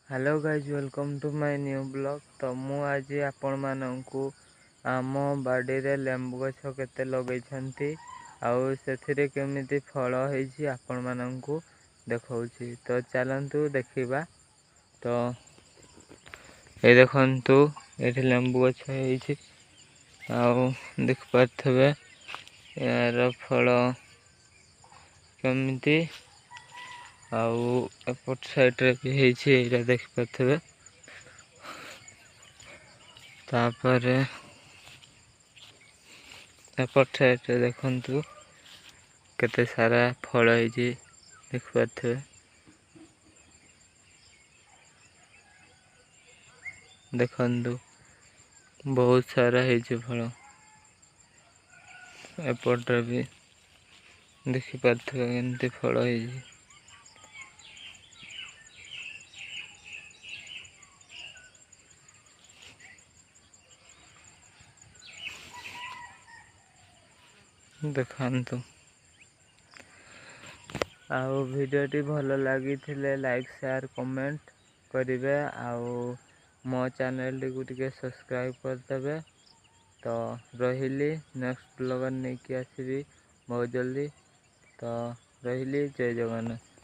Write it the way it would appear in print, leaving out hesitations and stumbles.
Hello guys welcome to my new blog. तो मु आज आपण माननकु आम बाड़ी रे लेंबू गछ केते लगैछंती आउ सेथिरे केमिति फल होईछि आपण माननकु देखौछि। तो चलंतु देखिबा। तो ए देखंतु एठी लेंबू गछ होईछि आउ देख पाथबे यार फल केमिति आउ एपट साइड रे भी ହେଇछि एटा देख पाथबे। तापर एपट साइड रे देखंतु केते सारा फल ହେଇछि देख पाथबे। देखंतु बहुत सारा ହେଇछि फल एपट रे भी देखि पाथबे केमति फल ହେଇछि। देखंतु आउ वीडियोटी भल लगी लाइक शेयर कमेंट करेंगे आउ मो चैनल टी को टिके सब्सक्राइब करदेवे। तो रही नेक्स्ट ब्लॉगर नहीं कि आसबि बहुत जल्दी। तो रही जय जगन्नाथ।